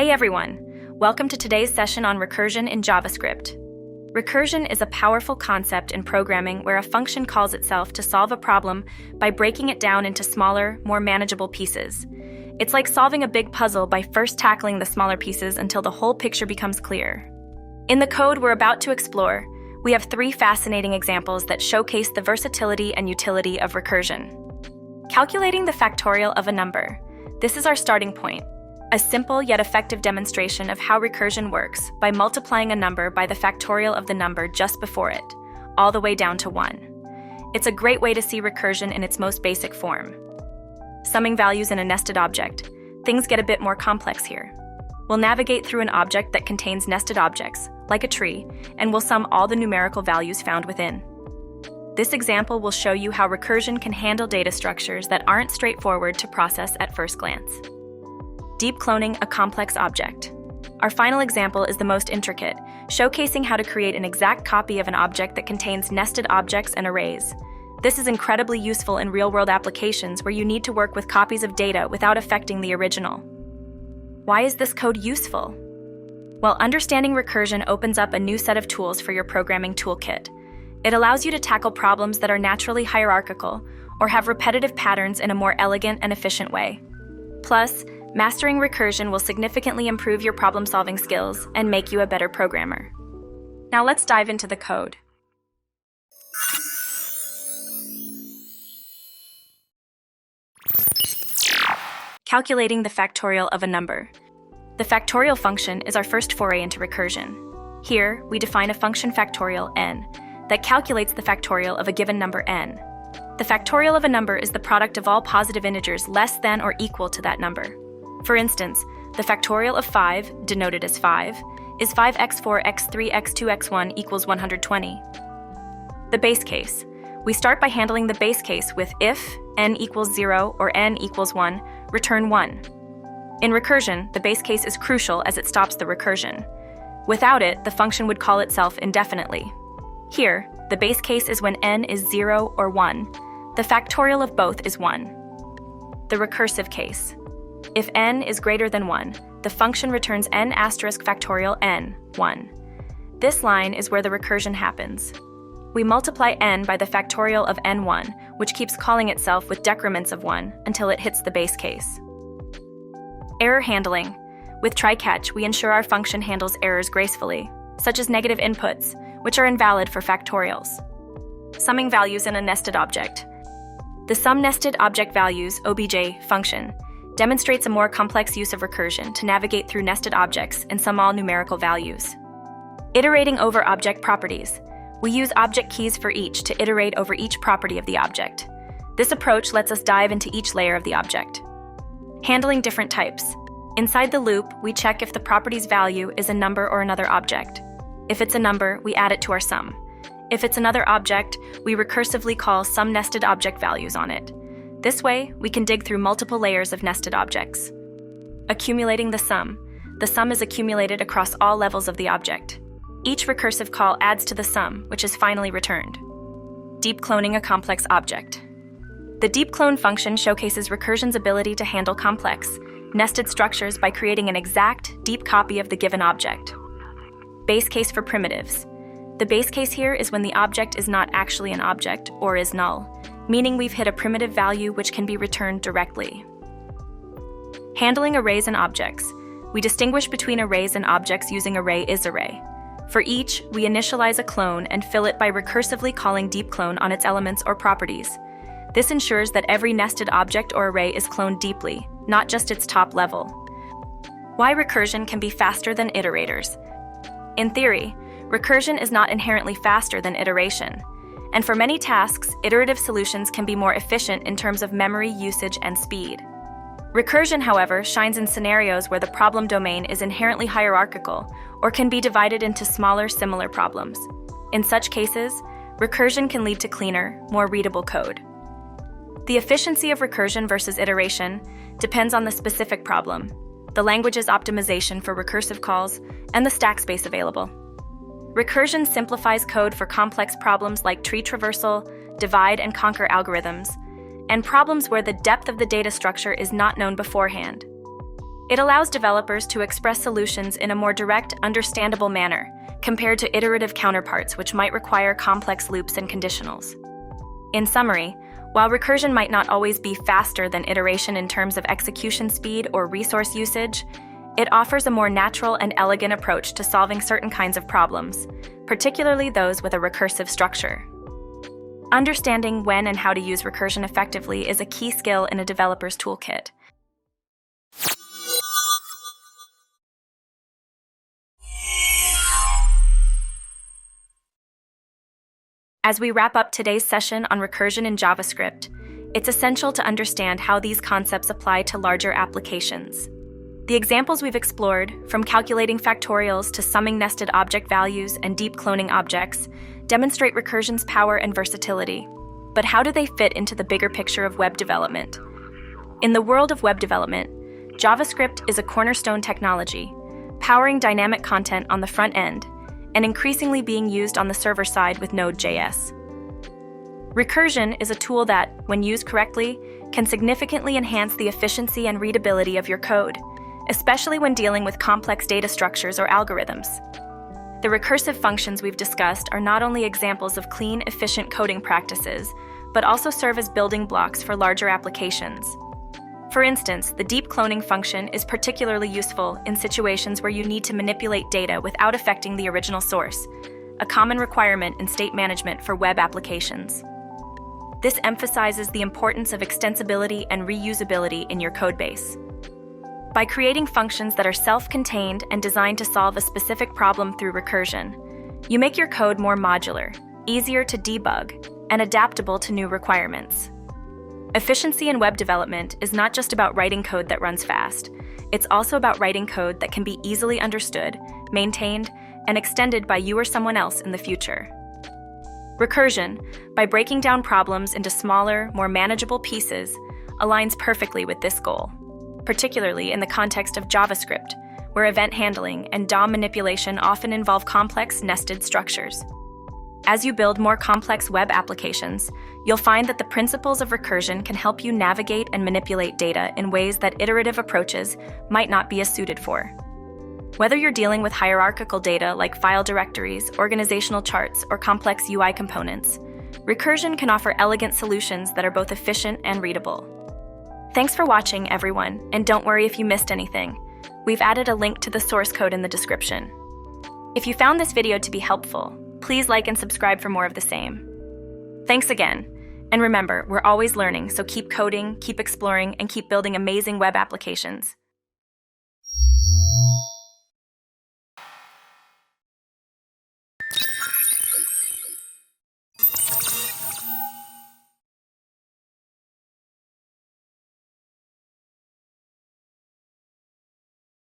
Hey everyone! Welcome to today's session on recursion in JavaScript. Recursion is a powerful concept in programming where a function calls itself to solve a problem by breaking it down into smaller, more manageable pieces. It's like solving a big puzzle by first tackling the smaller pieces until the whole picture becomes clear. In the code we're about to explore, we have 3 fascinating examples that showcase the versatility and utility of recursion. Calculating the factorial of a number. This is our starting point. A simple yet effective demonstration of how recursion works by multiplying a number by the factorial of the number just before it, all the way down to 1. It's a great way to see recursion in its most basic form. Summing values in a nested object. Things get a bit more complex here. We'll navigate through an object that contains nested objects, like a tree, and we'll sum all the numerical values found within. This example will show you how recursion can handle data structures that aren't straightforward to process at first glance. Deep cloning a complex object. Our final example is the most intricate, showcasing how to create an exact copy of an object that contains nested objects and arrays. This is incredibly useful in real-world applications where you need to work with copies of data without affecting the original. Why is this code useful? Well, understanding recursion opens up a new set of tools for your programming toolkit. It allows you to tackle problems that are naturally hierarchical or have repetitive patterns in a more elegant and efficient way. Plus, mastering recursion will significantly improve your problem-solving skills and make you a better programmer. Now let's dive into the code. Calculating the factorial of a number. The factorial function is our first foray into recursion. Here, we define a function factorial n that calculates the factorial of a given number n. The factorial of a number is the product of all positive integers less than or equal to that number. For instance, the factorial of 5, denoted as 5, is 5x4 x3 x2 x1 equals 120. The base case. We start by handling the base case with if n equals 0 or n equals 1, return 1. In recursion, the base case is crucial as it stops the recursion. Without it, the function would call itself indefinitely. Here, the base case is when n is 0 or 1. The factorial of both is 1. The recursive case. If n is greater than 1, the function returns n asterisk factorial n, 1. This line is where the recursion happens. We multiply n by the factorial of n1, which keeps calling itself with decrements of 1 until it hits the base case. Error handling. With try-catch, we ensure our function handles errors gracefully, such as negative inputs, which are invalid for factorials. Summing values in a nested object. The sum nested object values (obj) function demonstrates a more complex use of recursion to navigate through nested objects and sum all numerical values. Iterating over object properties. We use object keys for each to iterate over each property of the object. This approach lets us dive into each layer of the object. Handling different types. Inside the loop, we check if the property's value is a number or another object. If it's a number, we add it to our sum. If it's another object, we recursively call some nested object values on it. This way, we can dig through multiple layers of nested objects. Accumulating the sum. The sum is accumulated across all levels of the object. Each recursive call adds to the sum, which is finally returned. Deep cloning a complex object. The deep clone function showcases recursion's ability to handle complex, nested structures by creating an exact, deep copy of the given object. Base case for primitives. The base case here is when the object is not actually an object or is null, meaning we've hit a primitive value which can be returned directly. Handling arrays and objects. We distinguish between arrays and objects using array. For each, we initialize a clone and fill it by recursively calling deep clone on its elements or properties. This ensures that every nested object or array is cloned deeply, not just its top level. Why recursion can be faster than iterators. In theory, recursion is not inherently faster than iteration. And for many tasks, iterative solutions can be more efficient in terms of memory usage and speed. Recursion, however, shines in scenarios where the problem domain is inherently hierarchical or can be divided into smaller, similar problems. In such cases, recursion can lead to cleaner, more readable code. The efficiency of recursion versus iteration depends on the specific problem, the language's optimization for recursive calls, and the stack space available. Recursion simplifies code for complex problems like tree traversal, divide and conquer algorithms, and problems where the depth of the data structure is not known beforehand. It allows developers to express solutions in a more direct, understandable manner, compared to iterative counterparts which might require complex loops and conditionals. In summary, while recursion might not always be faster than iteration in terms of execution speed or resource usage, it offers a more natural and elegant approach to solving certain kinds of problems, particularly those with a recursive structure. Understanding when and how to use recursion effectively is a key skill in a developer's toolkit. As we wrap up today's session on recursion in JavaScript, it's essential to understand how these concepts apply to larger applications. The examples we've explored, from calculating factorials to summing nested object values and deep cloning objects, demonstrate recursion's power and versatility. But how do they fit into the bigger picture of web development? In the world of web development, JavaScript is a cornerstone technology, powering dynamic content on the front end, and increasingly being used on the server side with Node.js. Recursion is a tool that, when used correctly, can significantly enhance the efficiency and readability of your code, especially when dealing with complex data structures or algorithms. The recursive functions we've discussed are not only examples of clean, efficient coding practices, but also serve as building blocks for larger applications. For instance, the deep cloning function is particularly useful in situations where you need to manipulate data without affecting the original source, a common requirement in state management for web applications. This emphasizes the importance of extensibility and reusability in your codebase. By creating functions that are self-contained and designed to solve a specific problem through recursion, you make your code more modular, easier to debug, and adaptable to new requirements. Efficiency in web development is not just about writing code that runs fast. It's also about writing code that can be easily understood, maintained, and extended by you or someone else in the future. Recursion, by breaking down problems into smaller, more manageable pieces, aligns perfectly with this goal, particularly in the context of JavaScript, where event handling and DOM manipulation often involve complex, nested structures. As you build more complex web applications, you'll find that the principles of recursion can help you navigate and manipulate data in ways that iterative approaches might not be as suited for. Whether you're dealing with hierarchical data like file directories, organizational charts, or complex UI components, recursion can offer elegant solutions that are both efficient and readable. Thanks for watching, everyone, and don't worry if you missed anything. We've added a link to the source code in the description. If you found this video to be helpful, please like and subscribe for more of the same. Thanks again. And remember, we're always learning, so keep coding, keep exploring, and keep building amazing web applications.